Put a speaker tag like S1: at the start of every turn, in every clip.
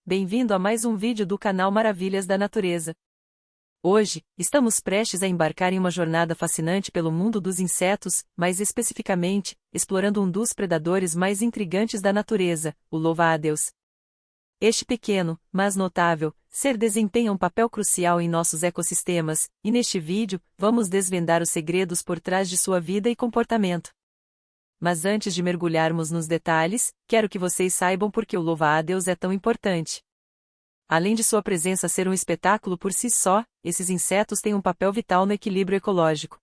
S1: Bem-vindo a mais um vídeo do canal Maravilhas da Natureza. Hoje, estamos prestes a embarcar em uma jornada fascinante pelo mundo dos insetos, mais especificamente, explorando um dos predadores mais intrigantes da natureza, o louva-a-Deus. Este pequeno, mas notável, ser desempenha um papel crucial em nossos ecossistemas, e neste vídeo, vamos desvendar os segredos por trás de sua vida e comportamento. Mas antes de mergulharmos nos detalhes, quero que vocês saibam por que o louva-a-Deus é tão importante. Além de sua presença ser um espetáculo por si só, esses insetos têm um papel vital no equilíbrio ecológico.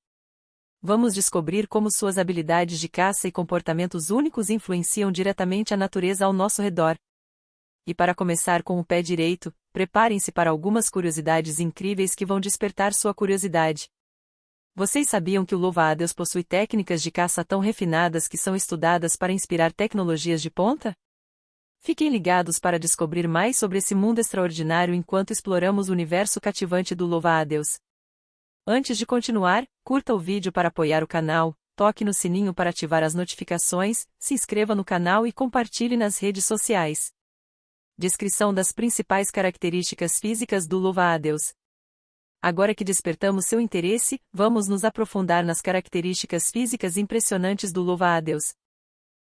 S1: Vamos descobrir como suas habilidades de caça e comportamentos únicos influenciam diretamente a natureza ao nosso redor. E para começar com o pé direito, preparem-se para algumas curiosidades incríveis que vão despertar sua curiosidade. Vocês sabiam que o louva-a-Deus possui técnicas de caça tão refinadas que são estudadas para inspirar tecnologias de ponta? Fiquem ligados para descobrir mais sobre esse mundo extraordinário enquanto exploramos o universo cativante do louva-a-Deus. Antes de continuar, curta o vídeo para apoiar o canal, toque no sininho para ativar as notificações, se inscreva no canal e compartilhe nas redes sociais. Descrição das principais características físicas do louva-a-Deus. Agora que despertamos seu interesse, vamos nos aprofundar nas características físicas impressionantes do louva-a-Deus.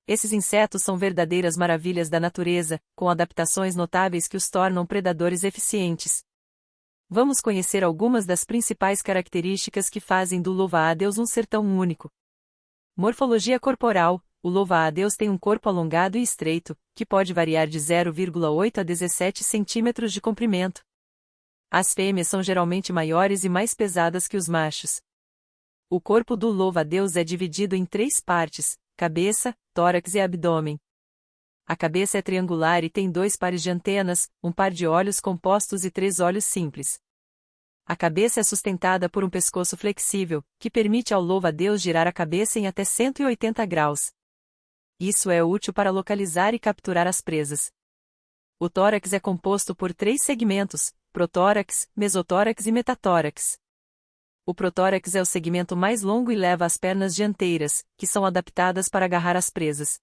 S1: Esses insetos são verdadeiras maravilhas da natureza, com adaptações notáveis que os tornam predadores eficientes. Vamos conhecer algumas das principais características que fazem do louva-a-Deus um ser tão único. Morfologia corporal. O louva-a-Deus tem um corpo alongado e estreito, que pode variar de 0,8 a 17 centímetros de comprimento. As fêmeas são geralmente maiores e mais pesadas que os machos. O corpo do louva-a-Deus é dividido em 3 partes: cabeça, tórax e abdômen. A cabeça é triangular e tem 2 pares de antenas, um par de olhos compostos e 3 olhos simples. A cabeça é sustentada por um pescoço flexível, que permite ao louva-a-Deus girar a cabeça em até 180 graus. Isso é útil para localizar e capturar as presas. O tórax é composto por 3 segmentos: protórax, mesotórax e metatórax. O protórax é o segmento mais longo e leva as pernas dianteiras, que são adaptadas para agarrar as presas.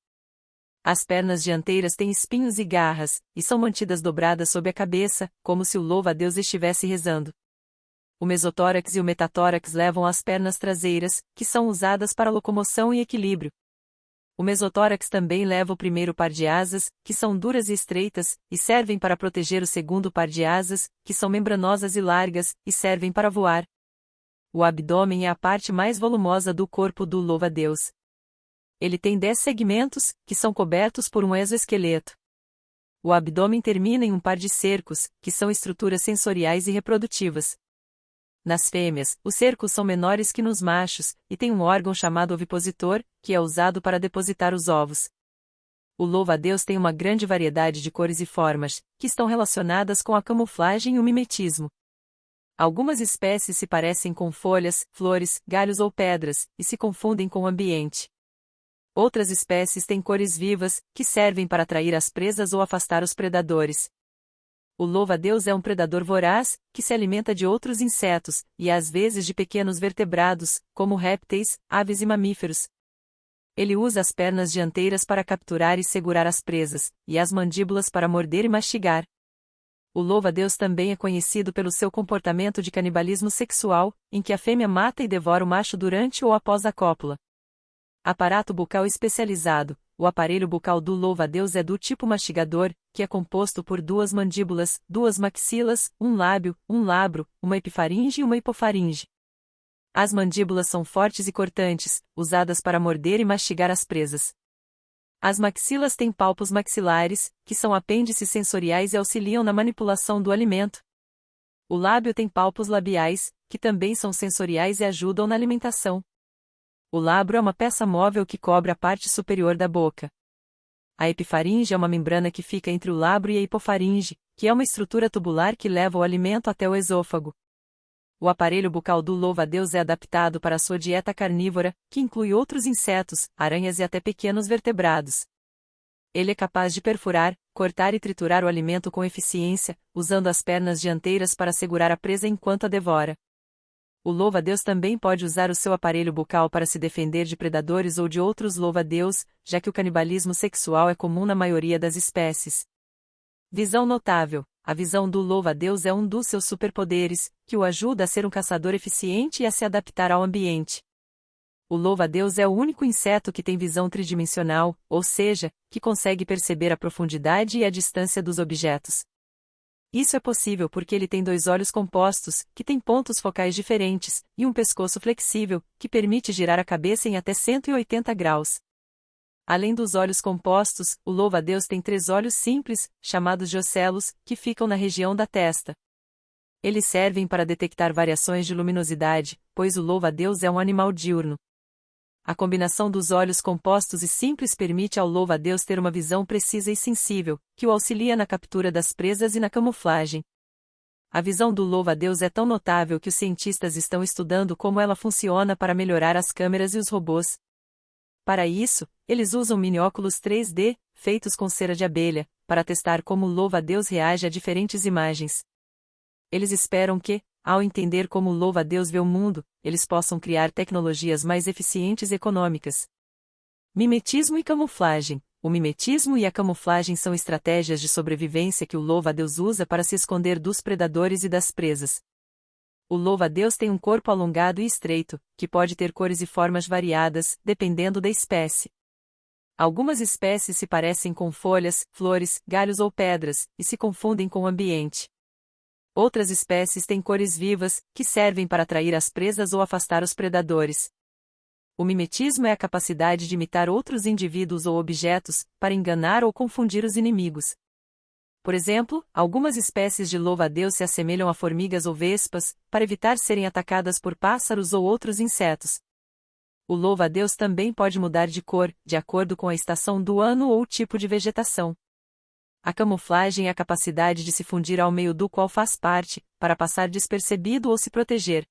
S1: As pernas dianteiras têm espinhos e garras, e são mantidas dobradas sob a cabeça, como se o louva-a-Deus estivesse rezando. O mesotórax e o metatórax levam as pernas traseiras, que são usadas para locomoção e equilíbrio. O mesotórax também leva o primeiro par de asas, que são duras e estreitas, e servem para proteger o segundo par de asas, que são membranosas e largas, e servem para voar. O abdômen é a parte mais volumosa do corpo do louva-a-Deus. Ele tem 10 segmentos, que são cobertos por um exoesqueleto. O abdômen termina em um par de cercos, que são estruturas sensoriais e reprodutivas. Nas fêmeas, os cercos são menores que nos machos, e tem um órgão chamado ovipositor, que é usado para depositar os ovos. O louva-a-Deus tem uma grande variedade de cores e formas, que estão relacionadas com a camuflagem e o mimetismo. Algumas espécies se parecem com folhas, flores, galhos ou pedras, e se confundem com o ambiente. Outras espécies têm cores vivas, que servem para atrair as presas ou afastar os predadores. O louva-a-Deus é um predador voraz, que se alimenta de outros insetos, e às vezes de pequenos vertebrados, como répteis, aves e mamíferos. Ele usa as pernas dianteiras para capturar e segurar as presas, e as mandíbulas para morder e mastigar. O louva-a-Deus também é conhecido pelo seu comportamento de canibalismo sexual, em que a fêmea mata e devora o macho durante ou após a cópula. Aparato bucal especializado. O aparelho bucal do louva-a-Deus é do tipo mastigador, que é composto por 2 mandíbulas, 2 maxilas, um lábio, um labro, uma epifaringe e uma hipofaringe. As mandíbulas são fortes e cortantes, usadas para morder e mastigar as presas. As maxilas têm palpos maxilares, que são apêndices sensoriais e auxiliam na manipulação do alimento. O lábio tem palpos labiais, que também são sensoriais e ajudam na alimentação. O labro é uma peça móvel que cobre a parte superior da boca. A epifaringe é uma membrana que fica entre o labro e a hipofaringe, que é uma estrutura tubular que leva o alimento até o esôfago. O aparelho bucal do louva-a-Deus é adaptado para a sua dieta carnívora, que inclui outros insetos, aranhas e até pequenos vertebrados. Ele é capaz de perfurar, cortar e triturar o alimento com eficiência, usando as pernas dianteiras para segurar a presa enquanto a devora. O louva-a-Deus também pode usar o seu aparelho bucal para se defender de predadores ou de outros louva-a-Deus, já que o canibalismo sexual é comum na maioria das espécies. Visão notável. A visão do louva-a-Deus é um dos seus superpoderes, que o ajuda a ser um caçador eficiente e a se adaptar ao ambiente. O louva-a-Deus é o único inseto que tem visão tridimensional, ou seja, que consegue perceber a profundidade e a distância dos objetos. Isso é possível porque ele tem dois olhos compostos, que têm pontos focais diferentes, e um pescoço flexível, que permite girar a cabeça em até 180 graus. Além dos olhos compostos, o louva-a-Deus tem 3 olhos simples, chamados de ocelos, que ficam na região da testa. Eles servem para detectar variações de luminosidade, pois o louva-a-Deus é um animal diurno. A combinação dos olhos compostos e simples permite ao louva-a-Deus ter uma visão precisa e sensível, que o auxilia na captura das presas e na camuflagem. A visão do louva-a-Deus é tão notável que os cientistas estão estudando como ela funciona para melhorar as câmeras e os robôs. Para isso, eles usam mini-óculos 3D, feitos com cera de abelha, para testar como o louva-a-Deus reage a diferentes imagens. Eles esperam que, ao entender como o louva-a-Deus vê o mundo, eles possam criar tecnologias mais eficientes e econômicas. Mimetismo e camuflagem. O mimetismo e a camuflagem são estratégias de sobrevivência que o louva-a-Deus usa para se esconder dos predadores e das presas. O louva-a-Deus tem um corpo alongado e estreito, que pode ter cores e formas variadas, dependendo da espécie. Algumas espécies se parecem com folhas, flores, galhos ou pedras, e se confundem com o ambiente. Outras espécies têm cores vivas, que servem para atrair as presas ou afastar os predadores. O mimetismo é a capacidade de imitar outros indivíduos ou objetos, para enganar ou confundir os inimigos. Por exemplo, algumas espécies de louva-a-Deus se assemelham a formigas ou vespas, para evitar serem atacadas por pássaros ou outros insetos. O louva-a-Deus também pode mudar de cor, de acordo com a estação do ano ou o tipo de vegetação. A camuflagem é a capacidade de se fundir ao meio do qual faz parte, para passar despercebido ou se proteger.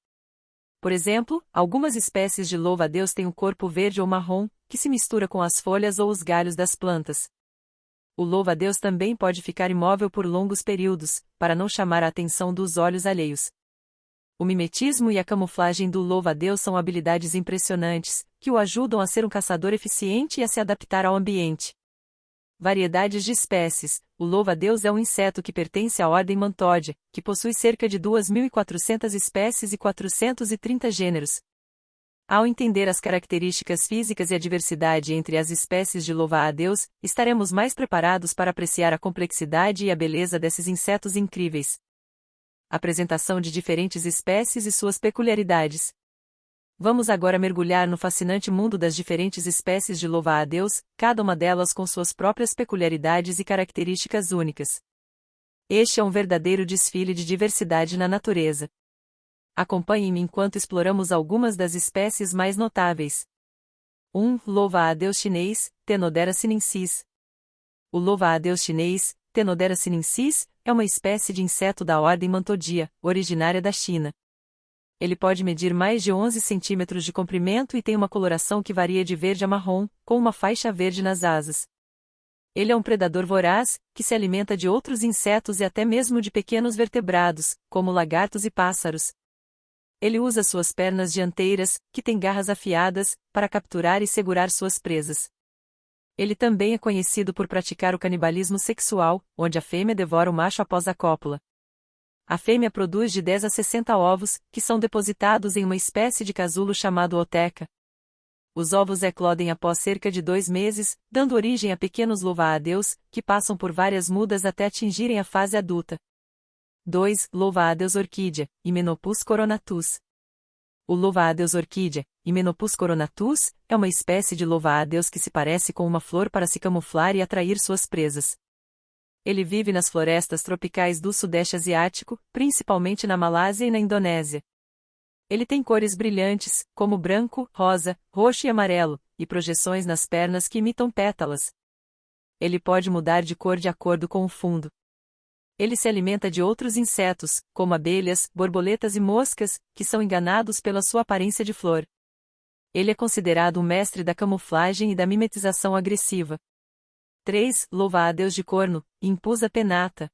S1: Por exemplo, algumas espécies de louva-a-Deus têm um corpo verde ou marrom, que se mistura com as folhas ou os galhos das plantas. O louva-a-Deus também pode ficar imóvel por longos períodos, para não chamar a atenção dos olhos alheios. O mimetismo e a camuflagem do louva-a-Deus são habilidades impressionantes, que o ajudam a ser um caçador eficiente e a se adaptar ao ambiente. Variedades de espécies. O louva-a-Deus é um inseto que pertence à ordem Mantódia, que possui cerca de 2.400 espécies e 430 gêneros. Ao entender as características físicas e a diversidade entre as espécies de louva-a-Deus, estaremos mais preparados para apreciar a complexidade e a beleza desses insetos incríveis. Apresentação de diferentes espécies e suas peculiaridades. Vamos agora mergulhar no fascinante mundo das diferentes espécies de louva-a-Deus, cada uma delas com suas próprias peculiaridades e características únicas. Este é um verdadeiro desfile de diversidade na natureza. Acompanhe-me enquanto exploramos algumas das espécies mais notáveis. 1. Louva-a-Deus chinês, Tenodera sinensis. O louva-a-Deus chinês, Tenodera sinensis, é uma espécie de inseto da ordem Mantodea, originária da China. Ele pode medir mais de 11 centímetros de comprimento e tem uma coloração que varia de verde a marrom, com uma faixa verde nas asas. Ele é um predador voraz, que se alimenta de outros insetos e até mesmo de pequenos vertebrados, como lagartos e pássaros. Ele usa suas pernas dianteiras, que têm garras afiadas, para capturar e segurar suas presas. Ele também é conhecido por praticar o canibalismo sexual, onde a fêmea devora o macho após a cópula. A fêmea produz de 10 a 60 ovos, que são depositados em uma espécie de casulo chamado oteca. Os ovos eclodem após cerca de 2 meses, dando origem a pequenos louva-a-Deus, que passam por várias mudas até atingirem a fase adulta. 2. Louva-a-Deus orquídea, Hymenopus coronatus. O louva-a-Deus orquídea, Hymenopus coronatus, é uma espécie de louva-a-Deus que se parece com uma flor para se camuflar e atrair suas presas. Ele vive nas florestas tropicais do Sudeste Asiático, principalmente na Malásia e na Indonésia. Ele tem cores brilhantes, como branco, rosa, roxo e amarelo, e projeções nas pernas que imitam pétalas. Ele pode mudar de cor de acordo com o fundo. Ele se alimenta de outros insetos, como abelhas, borboletas e moscas, que são enganados pela sua aparência de flor. Ele é considerado um mestre da camuflagem e da mimetização agressiva. 3. Louva-a-Deus de corno, Impusa penata.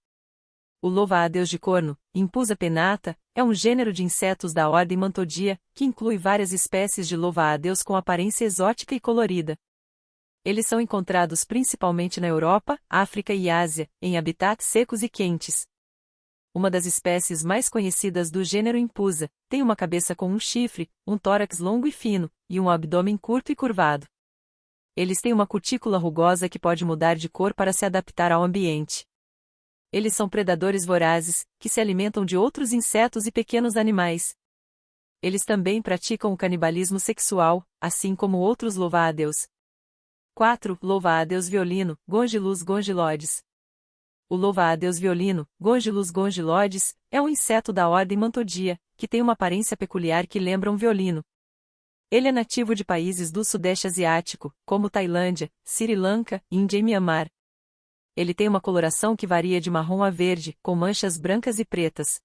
S1: O louva-a-Deus de corno, Impusa penata, é um gênero de insetos da ordem Mantodea, que inclui várias espécies de louva-a-Deus com aparência exótica e colorida. Eles são encontrados principalmente na Europa, África e Ásia, em habitats secos e quentes. Uma das espécies mais conhecidas do gênero Impusa, tem uma cabeça com um chifre, um tórax longo e fino, e um abdômen curto e curvado. Eles têm uma cutícula rugosa que pode mudar de cor para se adaptar ao ambiente. Eles são predadores vorazes, que se alimentam de outros insetos e pequenos animais. Eles também praticam o canibalismo sexual, assim como outros louva-a-Deus. 4. Louva-a-Deus violino, Gongylus gongyloides. O louva-a-Deus violino, Gongylus gongyloides, é um inseto da ordem Mantodea, que tem uma aparência peculiar que lembra um violino. Ele é nativo de países do Sudeste Asiático, como Tailândia, Sri Lanka, Índia e Mianmar. Ele tem uma coloração que varia de marrom a verde, com manchas brancas e pretas.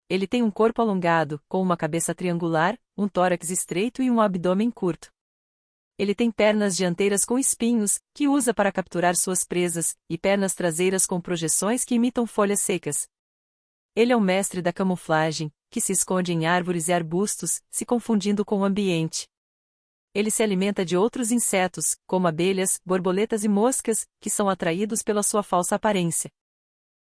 S1: Ele tem um corpo alongado, com uma cabeça triangular, um tórax estreito e um abdômen curto. Ele tem pernas dianteiras com espinhos, que usa para capturar suas presas, e pernas traseiras com projeções que imitam folhas secas. Ele é o mestre da camuflagem, que se esconde em árvores e arbustos, se confundindo com o ambiente. Ele se alimenta de outros insetos, como abelhas, borboletas e moscas, que são atraídos pela sua falsa aparência.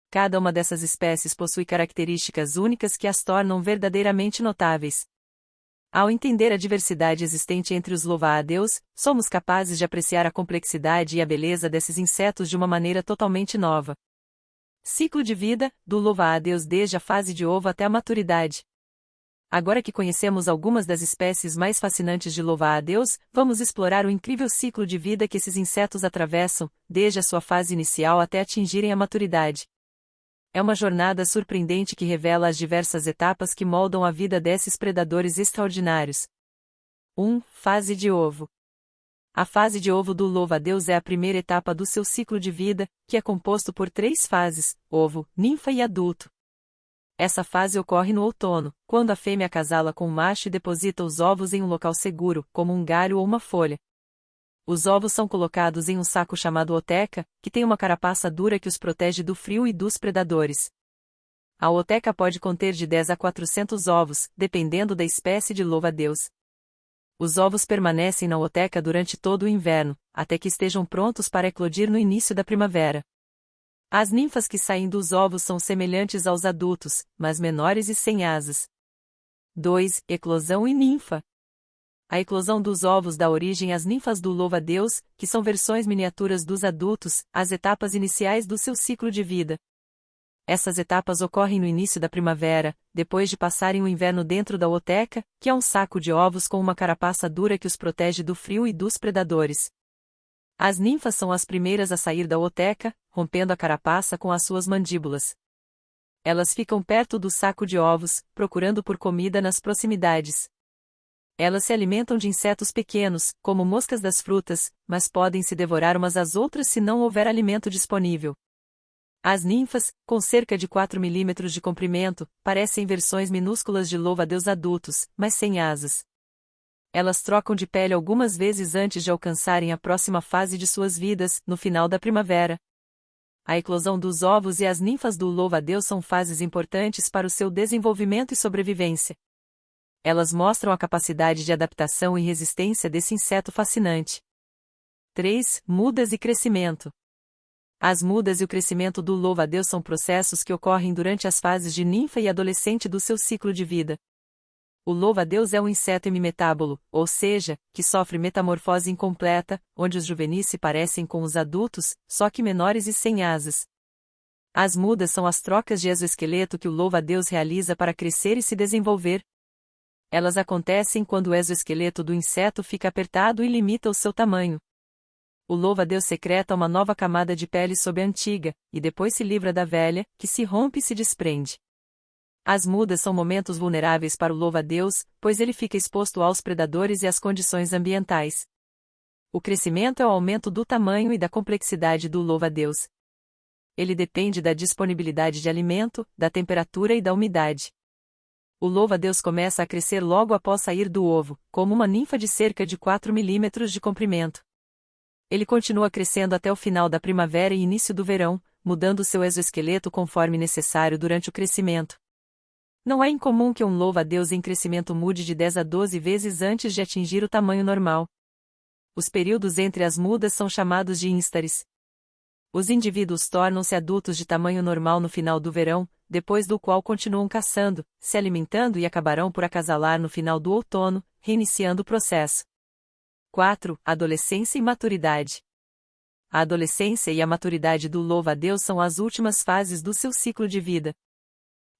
S1: Cada uma dessas espécies possui características únicas que as tornam verdadeiramente notáveis. Ao entender a diversidade existente entre os louva-a-Deus, somos capazes de apreciar a complexidade e a beleza desses insetos de uma maneira totalmente nova. Ciclo de vida, do louva-a-Deus desde a fase de ovo até a maturidade. Agora que conhecemos algumas das espécies mais fascinantes de louva-a-Deus, vamos explorar o incrível ciclo de vida que esses insetos atravessam, desde a sua fase inicial até atingirem a maturidade. É uma jornada surpreendente que revela as diversas etapas que moldam a vida desses predadores extraordinários. 1. Fase de ovo. A fase de ovo do louva-a-Deus é a primeira etapa do seu ciclo de vida, que é composto por 3 fases: ovo, ninfa e adulto. Essa fase ocorre no outono, quando a fêmea acasala com o macho e deposita os ovos em um local seguro, como um galho ou uma folha. Os ovos são colocados em um saco chamado oteca, que tem uma carapaça dura que os protege do frio e dos predadores. A oteca pode conter de 10 a 400 ovos, dependendo da espécie de louva-a-Deus. Os ovos permanecem na oteca durante todo o inverno, até que estejam prontos para eclodir no início da primavera. As ninfas que saem dos ovos são semelhantes aos adultos, mas menores e sem asas. 2. Eclosão e ninfa. A eclosão dos ovos dá origem às ninfas do louva-a-Deus, que são versões miniaturas dos adultos, as etapas iniciais do seu ciclo de vida. Essas etapas ocorrem no início da primavera, depois de passarem o inverno dentro da oteca, que é um saco de ovos com uma carapaça dura que os protege do frio e dos predadores. As ninfas são as primeiras a sair da oteca, rompendo a carapaça com as suas mandíbulas. Elas ficam perto do saco de ovos, procurando por comida nas proximidades. Elas se alimentam de insetos pequenos, como moscas das frutas, mas podem se devorar umas às outras se não houver alimento disponível. As ninfas, com cerca de 4 milímetros de comprimento, parecem versões minúsculas de louva-a-Deus adultos, mas sem asas. Elas trocam de pele algumas vezes antes de alcançarem a próxima fase de suas vidas, no final da primavera. A eclosão dos ovos e as ninfas do louva-a-Deus são fases importantes para o seu desenvolvimento e sobrevivência. Elas mostram a capacidade de adaptação e resistência desse inseto fascinante. 3. Mudas e crescimento. As mudas e o crescimento do louva-a-Deus são processos que ocorrem durante as fases de ninfa e adolescente do seu ciclo de vida. O louva-a-Deus é um inseto hemimetábulo, ou seja, que sofre metamorfose incompleta, onde os juvenis se parecem com os adultos, só que menores e sem asas. As mudas são as trocas de exoesqueleto que o louva-a-Deus realiza para crescer e se desenvolver. Elas acontecem quando o exoesqueleto do inseto fica apertado e limita o seu tamanho. O louva-a-Deus secreta uma nova camada de pele sob a antiga, e depois se livra da velha, que se rompe e se desprende. As mudas são momentos vulneráveis para o louva-a-Deus, pois ele fica exposto aos predadores e às condições ambientais. O crescimento é o aumento do tamanho e da complexidade do louva-a-Deus. Ele depende da disponibilidade de alimento, da temperatura e da umidade. O louva-a-Deus começa a crescer logo após sair do ovo, como uma ninfa de cerca de 4 milímetros de comprimento. Ele continua crescendo até o final da primavera e início do verão, mudando seu exoesqueleto conforme necessário durante o crescimento. Não é incomum que um louva-a-Deus em crescimento mude de 10 a 12 vezes antes de atingir o tamanho normal. Os períodos entre as mudas são chamados de instares. Os indivíduos tornam-se adultos de tamanho normal no final do verão, depois do qual continuam caçando, se alimentando e acabarão por acasalar no final do outono, reiniciando o processo. 4. Adolescência e maturidade. A adolescência e a maturidade do louva-a-Deus são as últimas fases do seu ciclo de vida.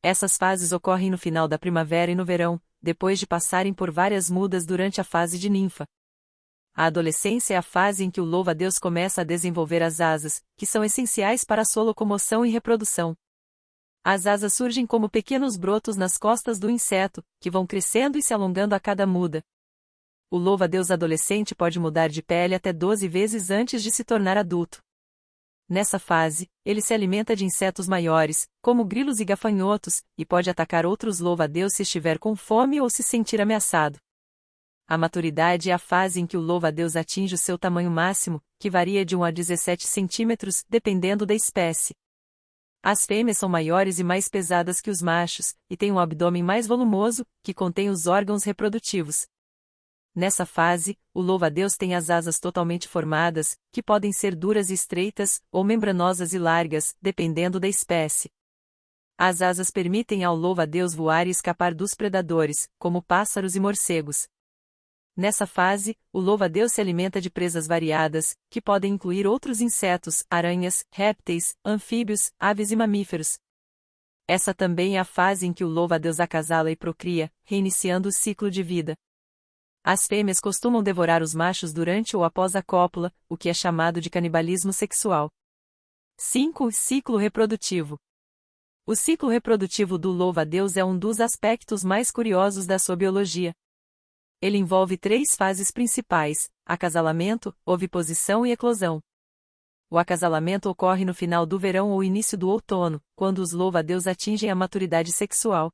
S1: Essas fases ocorrem no final da primavera e no verão, depois de passarem por várias mudas durante a fase de ninfa. A adolescência é a fase em que o louva-a-Deus começa a desenvolver as asas, que são essenciais para a sua locomoção e reprodução. As asas surgem como pequenos brotos nas costas do inseto, que vão crescendo e se alongando a cada muda. O louva-a-Deus adolescente pode mudar de pele até 12 vezes antes de se tornar adulto. Nessa fase, ele se alimenta de insetos maiores, como grilos e gafanhotos, e pode atacar outros louva-a-Deus se estiver com fome ou se sentir ameaçado. A maturidade é a fase em que o louva-a-Deus atinge o seu tamanho máximo, que varia de 1 a 17 centímetros, dependendo da espécie. As fêmeas são maiores e mais pesadas que os machos, e têm um abdômen mais volumoso, que contém os órgãos reprodutivos. Nessa fase, o louva-a-Deus tem as asas totalmente formadas, que podem ser duras e estreitas, ou membranosas e largas, dependendo da espécie. As asas permitem ao louva-a-Deus voar e escapar dos predadores, como pássaros e morcegos. Nessa fase, o louva-a-Deus se alimenta de presas variadas, que podem incluir outros insetos, aranhas, répteis, anfíbios, aves e mamíferos. Essa também é a fase em que o louva-a-Deus acasala e procria, reiniciando o ciclo de vida. As fêmeas costumam devorar os machos durante ou após a cópula, o que é chamado de canibalismo sexual. 5. Ciclo reprodutivo. O ciclo reprodutivo do louva-a-Deus é um dos aspectos mais curiosos da sua biologia. Ele envolve 3 fases principais: acasalamento, oviposição e eclosão. O acasalamento ocorre no final do verão ou início do outono, quando os louva-a-Deus atingem a maturidade sexual.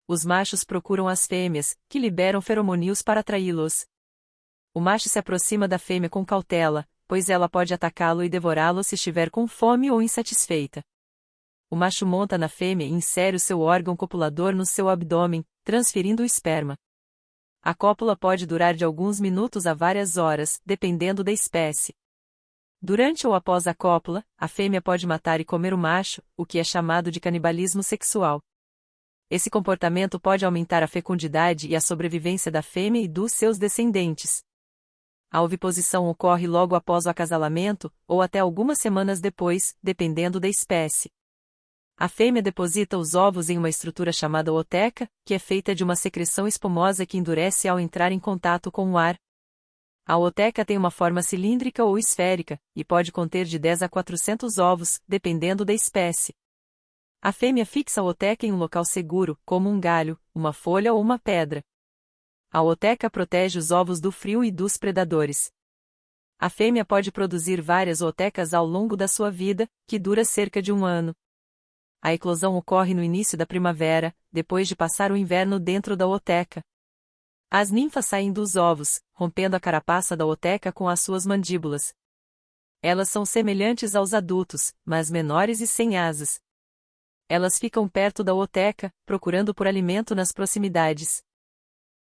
S1: Os machos procuram as fêmeas, que liberam feromônios para atraí-los. O macho se aproxima da fêmea com cautela, pois ela pode atacá-lo e devorá-lo se estiver com fome ou insatisfeita. O macho monta na fêmea e insere o seu órgão copulador no seu abdômen, transferindo o esperma. A cópula pode durar de alguns minutos a várias horas, dependendo da espécie. Durante ou após a cópula, a fêmea pode matar e comer o macho, o que é chamado de canibalismo sexual. Esse comportamento pode aumentar a fecundidade e a sobrevivência da fêmea e dos seus descendentes. A oviposição ocorre logo após o acasalamento, ou até algumas semanas depois, dependendo da espécie. A fêmea deposita os ovos em uma estrutura chamada ooteca, que é feita de uma secreção espumosa que endurece ao entrar em contato com o ar. A ooteca tem uma forma cilíndrica ou esférica, e pode conter de 10 a 400 ovos, dependendo da espécie. A fêmea fixa a ooteca em um local seguro, como um galho, uma folha ou uma pedra. A ooteca protege os ovos do frio e dos predadores. A fêmea pode produzir várias ootecas ao longo da sua vida, que dura cerca de 1 ano. A eclosão ocorre no início da primavera, depois de passar o inverno dentro da ooteca. As ninfas saem dos ovos, rompendo a carapaça da ooteca com as suas mandíbulas. Elas são semelhantes aos adultos, mas menores e sem asas. Elas ficam perto da ooteca, procurando por alimento nas proximidades.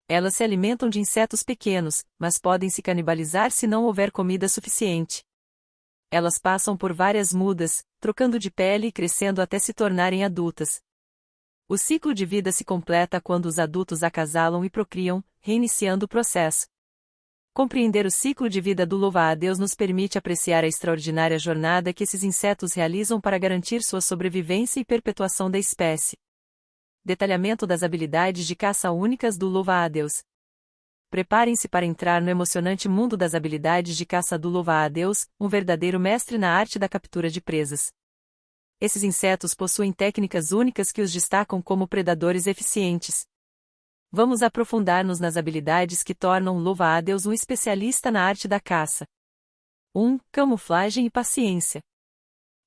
S1: Elas se alimentam de insetos pequenos, mas podem se canibalizar se não houver comida suficiente. Elas passam por várias mudas, trocando de pele e crescendo até se tornarem adultas. O ciclo de vida se completa quando os adultos acasalam e procriam, reiniciando o processo. Compreender o ciclo de vida do louva-a-Deus nos permite apreciar a extraordinária jornada que esses insetos realizam para garantir sua sobrevivência e perpetuação da espécie. Detalhamento das habilidades de caça únicas do louva-a-Deus. Preparem-se para entrar no emocionante mundo das habilidades de caça do louva-a-Deus, um verdadeiro mestre na arte da captura de presas. Esses insetos possuem técnicas únicas que os destacam como predadores eficientes. Vamos aprofundar-nos nas habilidades que tornam o louva-a-Deus um especialista na arte da caça. 1. Camuflagem e paciência.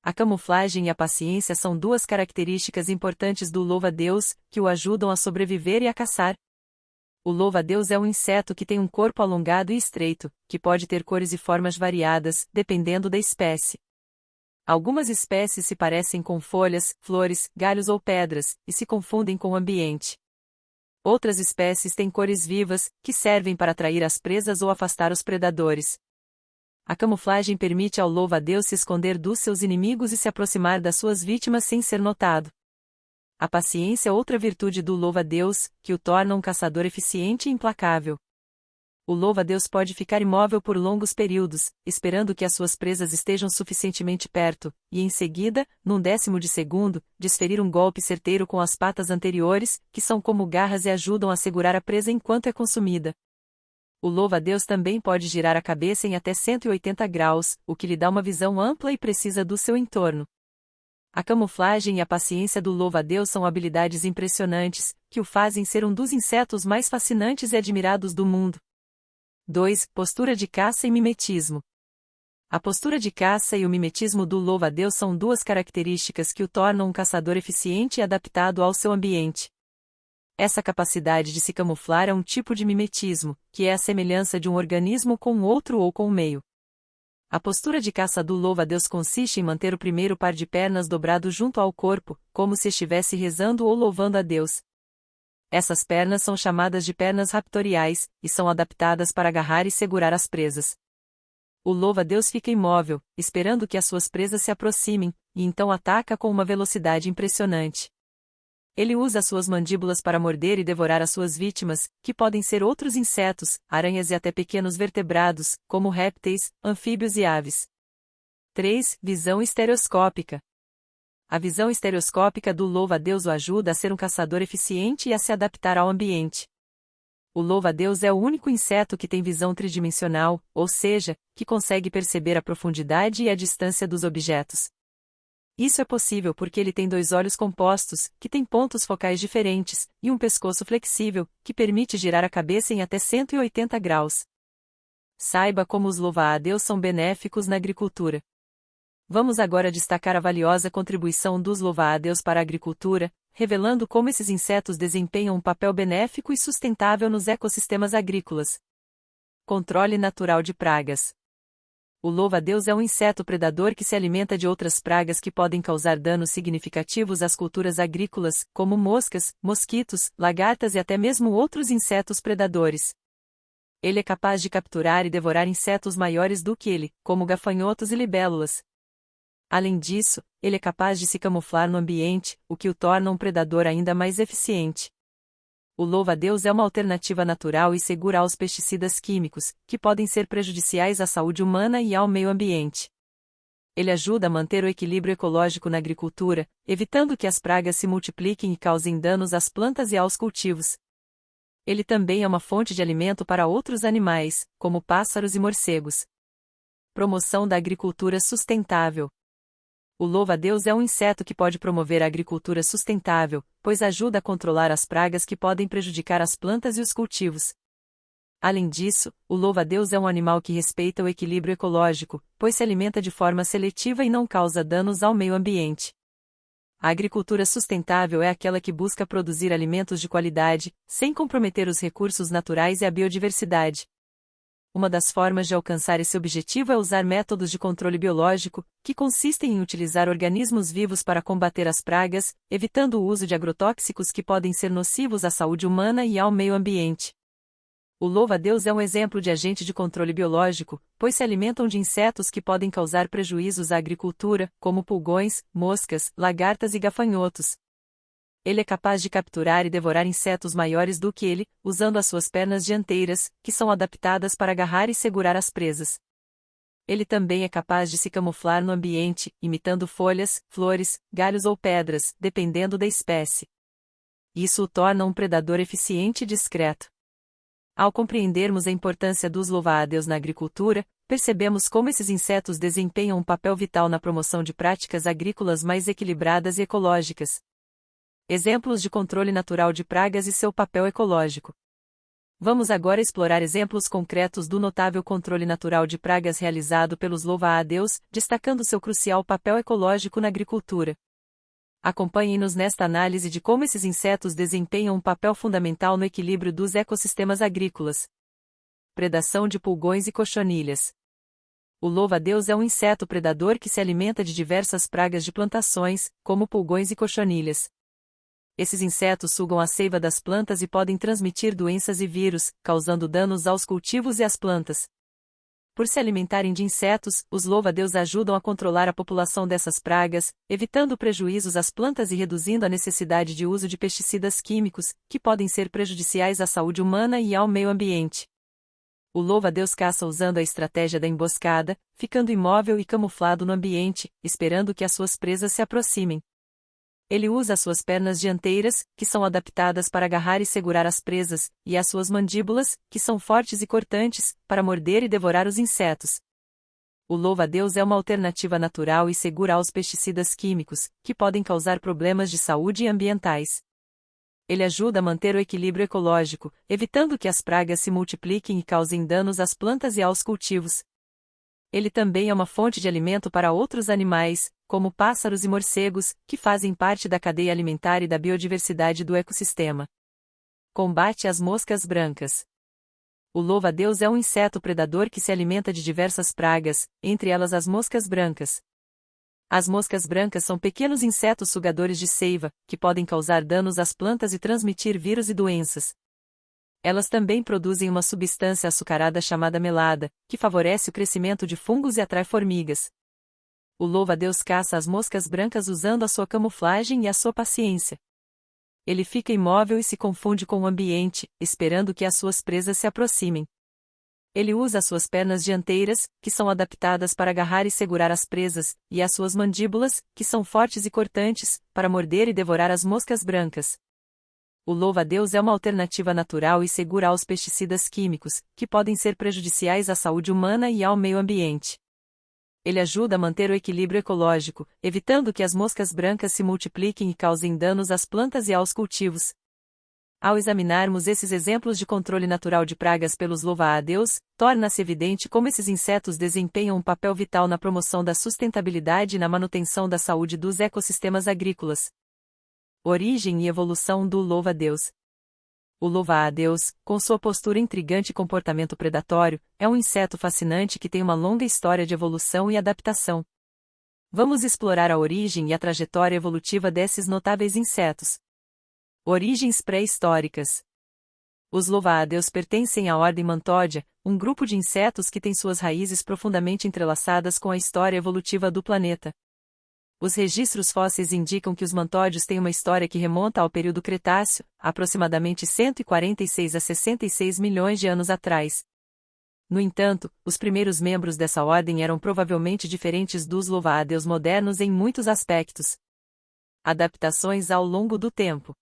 S1: A camuflagem e a paciência são 2 características importantes do louva-a-Deus, que o ajudam a sobreviver e a caçar. O louva-a-Deus é um inseto que tem um corpo alongado e estreito, que pode ter cores e formas variadas, dependendo da espécie. Algumas espécies se parecem com folhas, flores, galhos ou pedras, e se confundem com o ambiente. Outras espécies têm cores vivas, que servem para atrair as presas ou afastar os predadores. A camuflagem permite ao louva-a-Deus se esconder dos seus inimigos e se aproximar das suas vítimas sem ser notado. A paciência é outra virtude do louva-a-Deus, que o torna um caçador eficiente e implacável. O louva-a-Deus pode ficar imóvel por longos períodos, esperando que as suas presas estejam suficientemente perto, e em seguida, num décimo de segundo, desferir um golpe certeiro com as patas anteriores, que são como garras e ajudam a segurar a presa enquanto é consumida. O louva-a-Deus também pode girar a cabeça em até 180 graus, o que lhe dá uma visão ampla e precisa do seu entorno. A camuflagem e a paciência do louva-a-Deus são habilidades impressionantes, que o fazem ser um dos insetos mais fascinantes e admirados do mundo. 2. Postura de caça e mimetismo. A postura de caça e o mimetismo do louva-a-Deus são duas características que o tornam um caçador eficiente e adaptado ao seu ambiente. Essa capacidade de se camuflar é um tipo de mimetismo, que é a semelhança de um organismo com outro ou com o meio. A postura de caça do louva-a-Deus consiste em manter o primeiro par de pernas dobrado junto ao corpo, como se estivesse rezando ou louvando a Deus. Essas pernas são chamadas de pernas raptoriais, e são adaptadas para agarrar e segurar as presas. O louva-a-Deus fica imóvel, esperando que as suas presas se aproximem, e então ataca com uma velocidade impressionante. Ele usa suas mandíbulas para morder e devorar as suas vítimas, que podem ser outros insetos, aranhas e até pequenos vertebrados, como répteis, anfíbios e aves. 3. Visão estereoscópica. A visão estereoscópica do louva-a-Deus o ajuda a ser um caçador eficiente e a se adaptar ao ambiente. O louva-a-Deus é o único inseto que tem visão tridimensional, ou seja, que consegue perceber a profundidade e a distância dos objetos. Isso é possível porque ele tem dois olhos compostos, que têm pontos focais diferentes, e um pescoço flexível, que permite girar a cabeça em até 180 graus. Saiba como os louva-a-Deus são benéficos na agricultura. Vamos agora destacar a valiosa contribuição dos louva-a-Deus para a agricultura, revelando como esses insetos desempenham um papel benéfico e sustentável nos ecossistemas agrícolas. Controle natural de pragas. O louva-a-Deus é um inseto predador que se alimenta de outras pragas que podem causar danos significativos às culturas agrícolas, como moscas, mosquitos, lagartas e até mesmo outros insetos predadores. Ele é capaz de capturar e devorar insetos maiores do que ele, como gafanhotos e libélulas. Além disso, ele é capaz de se camuflar no ambiente, o que o torna um predador ainda mais eficiente. O louva-a-Deus é uma alternativa natural e segura aos pesticidas químicos, que podem ser prejudiciais à saúde humana e ao meio ambiente. Ele ajuda a manter o equilíbrio ecológico na agricultura, evitando que as pragas se multipliquem e causem danos às plantas e aos cultivos. Ele também é uma fonte de alimento para outros animais, como pássaros e morcegos. Promoção da agricultura sustentável. O louva-a-Deus é um inseto que pode promover a agricultura sustentável, pois ajuda a controlar as pragas que podem prejudicar as plantas e os cultivos. Além disso, o louva-a-Deus é um animal que respeita o equilíbrio ecológico, pois se alimenta de forma seletiva e não causa danos ao meio ambiente. A agricultura sustentável é aquela que busca produzir alimentos de qualidade, sem comprometer os recursos naturais e a biodiversidade. Uma das formas de alcançar esse objetivo é usar métodos de controle biológico, que consistem em utilizar organismos vivos para combater as pragas, evitando o uso de agrotóxicos que podem ser nocivos à saúde humana e ao meio ambiente. O louva-a-Deus é um exemplo de agente de controle biológico, pois se alimentam de insetos que podem causar prejuízos à agricultura, como pulgões, moscas, lagartas e gafanhotos. Ele é capaz de capturar e devorar insetos maiores do que ele, usando as suas pernas dianteiras, que são adaptadas para agarrar e segurar as presas. Ele também é capaz de se camuflar no ambiente, imitando folhas, flores, galhos ou pedras, dependendo da espécie. Isso o torna um predador eficiente e discreto. Ao compreendermos a importância dos louva-a-Deus na agricultura, percebemos como esses insetos desempenham um papel vital na promoção de práticas agrícolas mais equilibradas e ecológicas. Exemplos de controle natural de pragas e seu papel ecológico. Vamos agora explorar exemplos concretos do notável controle natural de pragas realizado pelos louva-a-Deus, destacando seu crucial papel ecológico na agricultura. Acompanhem-nos nesta análise de como esses insetos desempenham um papel fundamental no equilíbrio dos ecossistemas agrícolas. Predação de pulgões e cochonilhas. O louva-a-Deus é um inseto predador que se alimenta de diversas pragas de plantações, como pulgões e cochonilhas. Esses insetos sugam a seiva das plantas e podem transmitir doenças e vírus, causando danos aos cultivos e às plantas. Por se alimentarem de insetos, os louva-a-Deus ajudam a controlar a população dessas pragas, evitando prejuízos às plantas e reduzindo a necessidade de uso de pesticidas químicos, que podem ser prejudiciais à saúde humana e ao meio ambiente. O louva-a-Deus caça usando a estratégia da emboscada, ficando imóvel e camuflado no ambiente, esperando que as suas presas se aproximem. Ele usa as suas pernas dianteiras, que são adaptadas para agarrar e segurar as presas, e as suas mandíbulas, que são fortes e cortantes, para morder e devorar os insetos. O louva-a-Deus é uma alternativa natural e segura aos pesticidas químicos, que podem causar problemas de saúde e ambientais. Ele ajuda a manter o equilíbrio ecológico, evitando que as pragas se multipliquem e causem danos às plantas e aos cultivos. Ele também é uma fonte de alimento para outros animais, como pássaros e morcegos, que fazem parte da cadeia alimentar e da biodiversidade do ecossistema. Combate as moscas brancas. O louva-a-Deus é um inseto predador que se alimenta de diversas pragas, entre elas as moscas brancas. As moscas brancas são pequenos insetos sugadores de seiva, que podem causar danos às plantas e transmitir vírus e doenças. Elas também produzem uma substância açucarada chamada melada, que favorece o crescimento de fungos e atrai formigas. O louva-a-Deus caça as moscas brancas usando a sua camuflagem e a sua paciência. Ele fica imóvel e se confunde com o ambiente, esperando que as suas presas se aproximem. Ele usa as suas pernas dianteiras, que são adaptadas para agarrar e segurar as presas, e as suas mandíbulas, que são fortes e cortantes, para morder e devorar as moscas brancas. O louva-a-Deus é uma alternativa natural e segura aos pesticidas químicos, que podem ser prejudiciais à saúde humana e ao meio ambiente. Ele ajuda a manter o equilíbrio ecológico, evitando que as moscas brancas se multipliquem e causem danos às plantas e aos cultivos. Ao examinarmos esses exemplos de controle natural de pragas pelos louva-a-Deus, torna-se evidente como esses insetos desempenham um papel vital na promoção da sustentabilidade e na manutenção da saúde dos ecossistemas agrícolas. Origem e evolução do louva-a-Deus. O louva-a-Deus, com sua postura intrigante e comportamento predatório, é um inseto fascinante que tem uma longa história de evolução e adaptação. Vamos explorar a origem e a trajetória evolutiva desses notáveis insetos. Origens pré-históricas. Os louva-a-Deus pertencem à ordem Mantódia, um grupo de insetos que tem suas raízes profundamente entrelaçadas com a história evolutiva do planeta. Os registros fósseis indicam que os mantódios têm uma história que remonta ao período Cretáceo, aproximadamente 146 a 66 milhões de anos atrás. No entanto, os primeiros membros dessa ordem eram provavelmente diferentes dos louva-a-Deus modernos em muitos aspectos. Adaptações ao longo do tempo.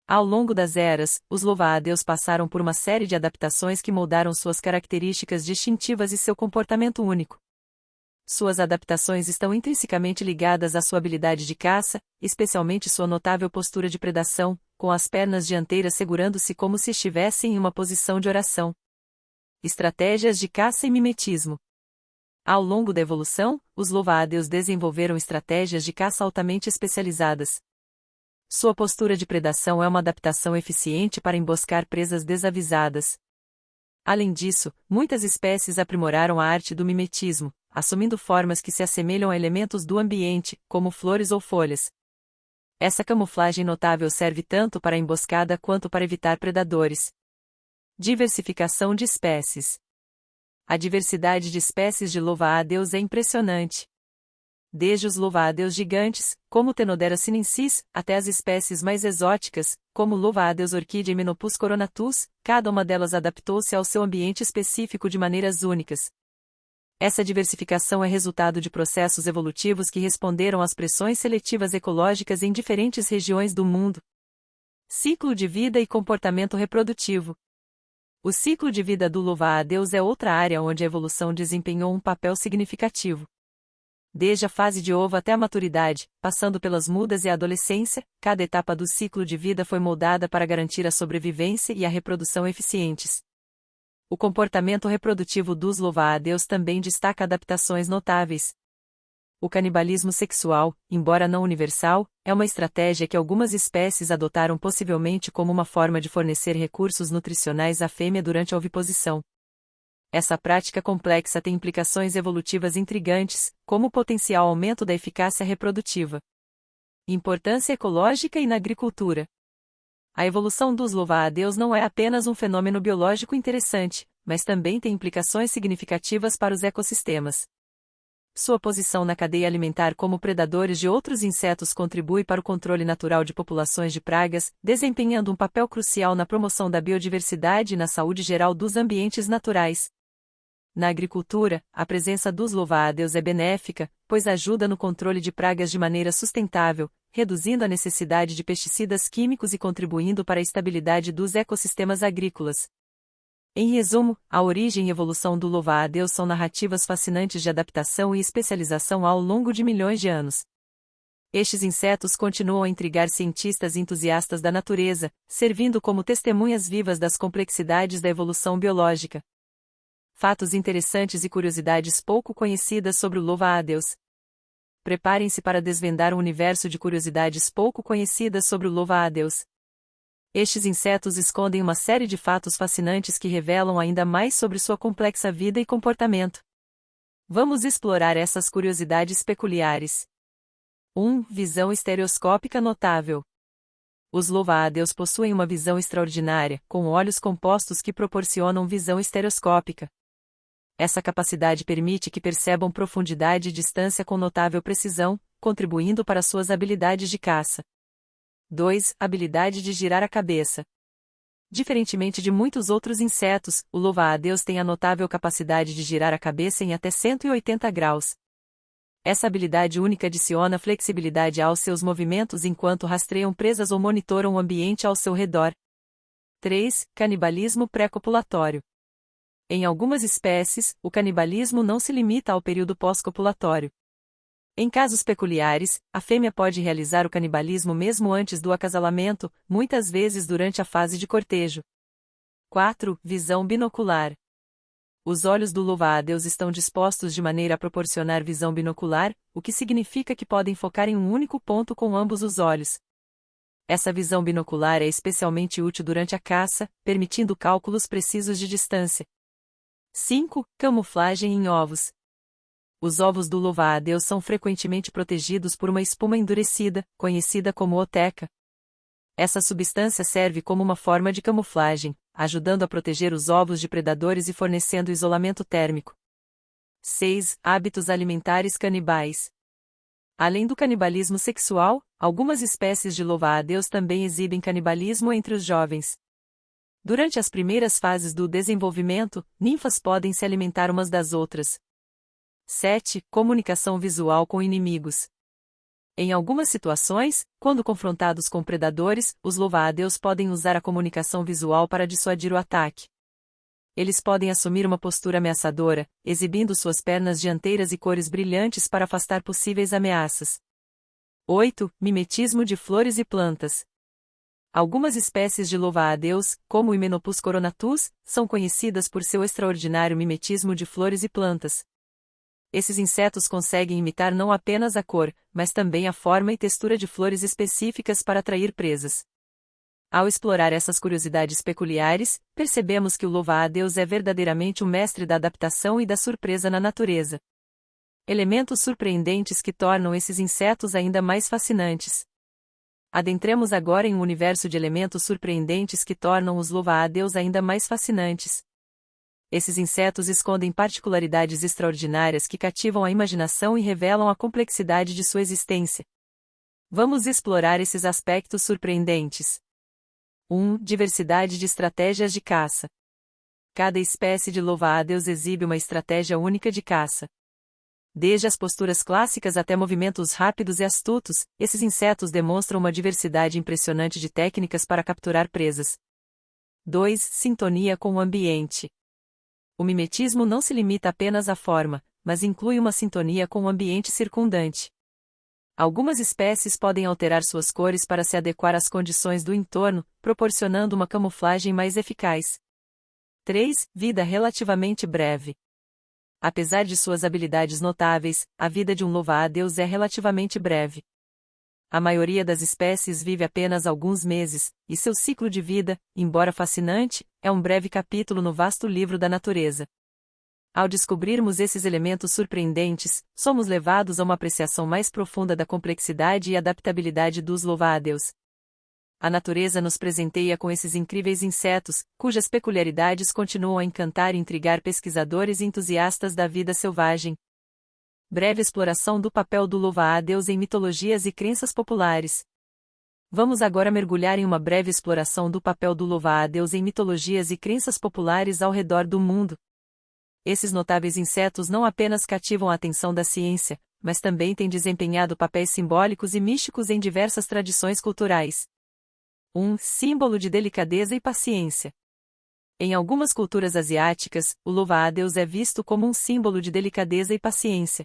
S1: Ao longo das eras, os louva-a-Deus passaram por uma série de adaptações que moldaram suas características distintivas e seu comportamento único. Suas adaptações estão intrinsecamente ligadas à sua habilidade de caça, especialmente sua notável postura de predação, com as pernas dianteiras segurando-se como se estivessem em uma posição de oração. Estratégias de caça e mimetismo. Ao longo da evolução, os louva-a-Deus desenvolveram estratégias de caça altamente especializadas. Sua postura de predação é uma adaptação eficiente para emboscar presas desavisadas. Além disso, muitas espécies aprimoraram a arte do mimetismo, assumindo formas que se assemelham a elementos do ambiente, como flores ou folhas. Essa camuflagem notável serve tanto para a emboscada quanto para evitar predadores. Diversificação de espécies. A diversidade de espécies de louva-a-Deus é impressionante. Desde os louva-a-Deus gigantes, como Tenodera sinensis, até as espécies mais exóticas, como louva-a-Deus orquídea e Menopus coronatus, cada uma delas adaptou-se ao seu ambiente específico de maneiras únicas. Essa diversificação é resultado de processos evolutivos que responderam às pressões seletivas ecológicas em diferentes regiões do mundo. Ciclo de vida e comportamento reprodutivo. O ciclo de vida do louva-a-Deus é outra área onde a evolução desempenhou um papel significativo. Desde a fase de ovo até a maturidade, passando pelas mudas e a adolescência, cada etapa do ciclo de vida foi moldada para garantir a sobrevivência e a reprodução eficientes. O comportamento reprodutivo dos louva-a-Deus também destaca adaptações notáveis. O canibalismo sexual, embora não universal, é uma estratégia que algumas espécies adotaram possivelmente como uma forma de fornecer recursos nutricionais à fêmea durante a oviposição. Essa prática complexa tem implicações evolutivas intrigantes, como o potencial aumento da eficácia reprodutiva. Importância ecológica e na agricultura. A evolução dos louva-a-Deus não é apenas um fenômeno biológico interessante, mas também tem implicações significativas para os ecossistemas. Sua posição na cadeia alimentar como predadores de outros insetos contribui para o controle natural de populações de pragas, desempenhando um papel crucial na promoção da biodiversidade e na saúde geral dos ambientes naturais. Na agricultura, a presença dos louva-a-Deus é benéfica, pois ajuda no controle de pragas de maneira sustentável, reduzindo a necessidade de pesticidas químicos e contribuindo para a estabilidade dos ecossistemas agrícolas. Em resumo, a origem e evolução do louva-a-Deus são narrativas fascinantes de adaptação e especialização ao longo de milhões de anos. Estes insetos continuam a intrigar cientistas e entusiastas da natureza, servindo como testemunhas vivas das complexidades da evolução biológica. Fatos interessantes e curiosidades pouco conhecidas sobre o louva-a-Deus. Preparem-se para desvendar um universo de curiosidades pouco conhecidas sobre o louva-a-Deus. Estes insetos escondem uma série de fatos fascinantes que revelam ainda mais sobre sua complexa vida e comportamento. Vamos explorar essas curiosidades peculiares. 1. Visão estereoscópica notável. Os louva-a-Deus possuem uma visão extraordinária, com olhos compostos que proporcionam visão estereoscópica. Essa capacidade permite que percebam profundidade e distância com notável precisão, contribuindo para suas habilidades de caça. 2. Habilidade de girar a cabeça. Diferentemente de muitos outros insetos, o louva-a-Deus tem a notável capacidade de girar a cabeça em até 180 graus. Essa habilidade única adiciona flexibilidade aos seus movimentos enquanto rastreiam presas ou monitoram o ambiente ao seu redor. 3. Canibalismo pré-copulatório. Em algumas espécies, o canibalismo não se limita ao período pós-copulatório. Em casos peculiares, a fêmea pode realizar o canibalismo mesmo antes do acasalamento, muitas vezes durante a fase de cortejo. 4. Visão binocular. Os olhos do louva-a-Deus estão dispostos de maneira a proporcionar visão binocular, o que significa que podem focar em um único ponto com ambos os olhos. Essa visão binocular é especialmente útil durante a caça, permitindo cálculos precisos de distância. 5. Camuflagem em ovos. Os ovos do louva-a-Deus são frequentemente protegidos por uma espuma endurecida, conhecida como oteca. Essa substância serve como uma forma de camuflagem, ajudando a proteger os ovos de predadores e fornecendo isolamento térmico. 6. Hábitos alimentares canibais. Além do canibalismo sexual, algumas espécies de louva-a-Deus também exibem canibalismo entre os jovens. Durante as primeiras fases do desenvolvimento, ninfas podem se alimentar umas das outras. 7. Comunicação visual com inimigos. Em algumas situações, quando confrontados com predadores, os louva-a-Deus podem usar a comunicação visual para dissuadir o ataque. Eles podem assumir uma postura ameaçadora, exibindo suas pernas dianteiras e cores brilhantes para afastar possíveis ameaças. 8. Mimetismo de flores e plantas. Algumas espécies de louva-a-Deus, como o Hymenopus coronatus, são conhecidas por seu extraordinário mimetismo de flores e plantas. Esses insetos conseguem imitar não apenas a cor, mas também a forma e textura de flores específicas para atrair presas. Ao explorar essas curiosidades peculiares, percebemos que o louva-a-Deus é verdadeiramente o mestre da adaptação e da surpresa na natureza. Elementos surpreendentes que tornam esses insetos ainda mais fascinantes. Adentremos agora em um universo de elementos surpreendentes que tornam os louva-a-Deus ainda mais fascinantes. Esses insetos escondem particularidades extraordinárias que cativam a imaginação e revelam a complexidade de sua existência. Vamos explorar esses aspectos surpreendentes. 1. Diversidade de estratégias de caça. Cada espécie de louva-a-Deus exibe uma estratégia única de caça. Desde as posturas clássicas até movimentos rápidos e astutos, esses insetos demonstram uma diversidade impressionante de técnicas para capturar presas. 2. Sintonia com o ambiente. O mimetismo não se limita apenas à forma, mas inclui uma sintonia com o ambiente circundante. Algumas espécies podem alterar suas cores para se adequar às condições do entorno, proporcionando uma camuflagem mais eficaz. 3. Vida relativamente breve. Apesar de suas habilidades notáveis, a vida de um louva-a-Deus é relativamente breve. A maioria das espécies vive apenas alguns meses, e seu ciclo de vida, embora fascinante, é um breve capítulo no vasto livro da natureza. Ao descobrirmos esses elementos surpreendentes, somos levados a uma apreciação mais profunda da complexidade e adaptabilidade dos louva-a-Deus. A natureza nos presenteia com esses incríveis insetos, cujas peculiaridades continuam a encantar e intrigar pesquisadores e entusiastas da vida selvagem. Breve exploração do papel do louva-a-Deus em mitologias e crenças populares. Vamos agora mergulhar em uma breve exploração do papel do louva-a-Deus em mitologias e crenças populares ao redor do mundo. Esses notáveis insetos não apenas cativam a atenção da ciência, mas também têm desempenhado papéis simbólicos e místicos em diversas tradições culturais. 1. Símbolo de delicadeza e paciência. Em algumas culturas asiáticas, o louva-a-Deus é visto como um símbolo de delicadeza e paciência.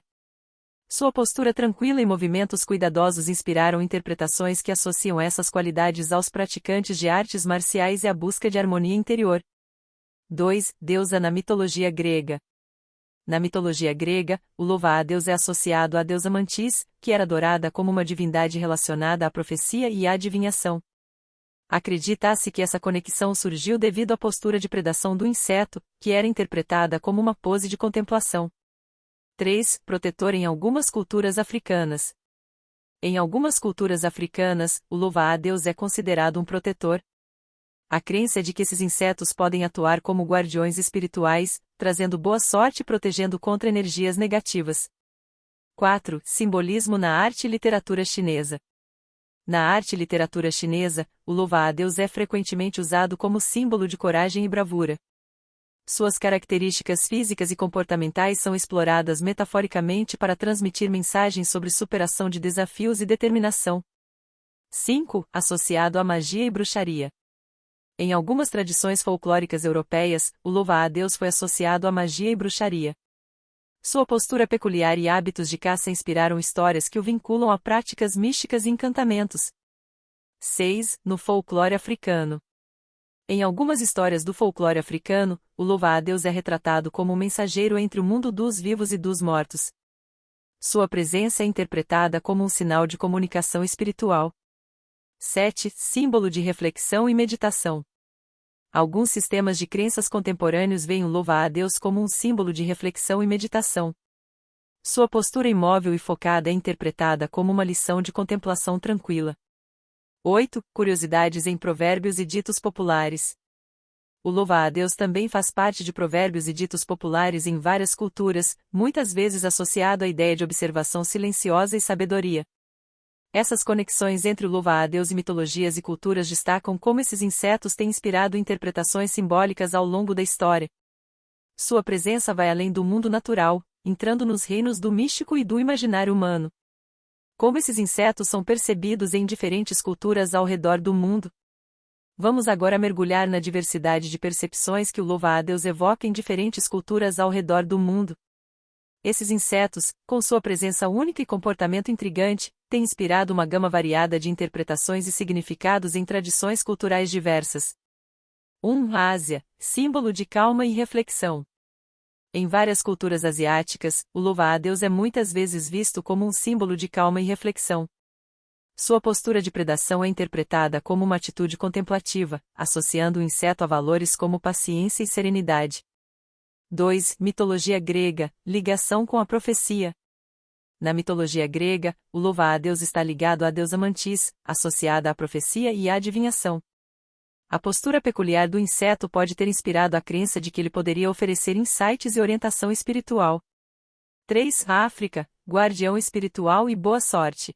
S1: Sua postura tranquila e movimentos cuidadosos inspiraram interpretações que associam essas qualidades aos praticantes de artes marciais e à busca de harmonia interior. 2. Deusa na mitologia grega. Na mitologia grega, o louva-a-Deus é associado à deusa Mantis, que era adorada como uma divindade relacionada à profecia e à adivinhação. Acredita-se que essa conexão surgiu devido à postura de predação do inseto, que era interpretada como uma pose de contemplação. 3. Protetor em algumas culturas africanas. Em algumas culturas africanas, o louva-a-Deus é considerado um protetor. A crença é de que esses insetos podem atuar como guardiões espirituais, trazendo boa sorte e protegendo contra energias negativas. 4. Simbolismo na arte e literatura chinesa. Na arte e literatura chinesa, o louva-a-Deus é frequentemente usado como símbolo de coragem e bravura. Suas características físicas e comportamentais são exploradas metaforicamente para transmitir mensagens sobre superação de desafios e determinação. 5. Associado à magia e bruxaria. Em algumas tradições folclóricas europeias, o louva-a-Deus foi associado à magia e bruxaria. Sua postura peculiar e hábitos de caça inspiraram histórias que o vinculam a práticas místicas e encantamentos. 6. No folclore africano. Em algumas histórias do folclore africano, o louva-a-Deus é retratado como um mensageiro entre o mundo dos vivos e dos mortos. Sua presença é interpretada como um sinal de comunicação espiritual. 7. Símbolo de reflexão e meditação. Alguns sistemas de crenças contemporâneos veem o louva-a-Deus como um símbolo de reflexão e meditação. Sua postura imóvel e focada é interpretada como uma lição de contemplação tranquila. 8. Curiosidades em provérbios e ditos populares. O louva-a-Deus também faz parte de provérbios e ditos populares em várias culturas, muitas vezes associado à ideia de observação silenciosa e sabedoria. Essas conexões entre o louva-a-Deus e mitologias e culturas destacam como esses insetos têm inspirado interpretações simbólicas ao longo da história. Sua presença vai além do mundo natural, entrando nos reinos do místico e do imaginário humano. Como esses insetos são percebidos em diferentes culturas ao redor do mundo? Vamos agora mergulhar na diversidade de percepções que o louva-a-Deus evoca em diferentes culturas ao redor do mundo. Esses insetos, com sua presença única e comportamento intrigante, têm inspirado uma gama variada de interpretações e significados em tradições culturais diversas. 1. Ásia, símbolo de calma e reflexão. Em várias culturas asiáticas, o louva-a-Deus é muitas vezes visto como um símbolo de calma e reflexão. Sua postura de predação é interpretada como uma atitude contemplativa, associando o inseto a valores como paciência e serenidade. 2. Mitologia grega, ligação com a profecia. Na mitologia grega, o louva-a-Deus está ligado à deusa Mantis, associada à profecia e à adivinhação. A postura peculiar do inseto pode ter inspirado a crença de que ele poderia oferecer insights e orientação espiritual. 3. África, guardião espiritual e boa sorte.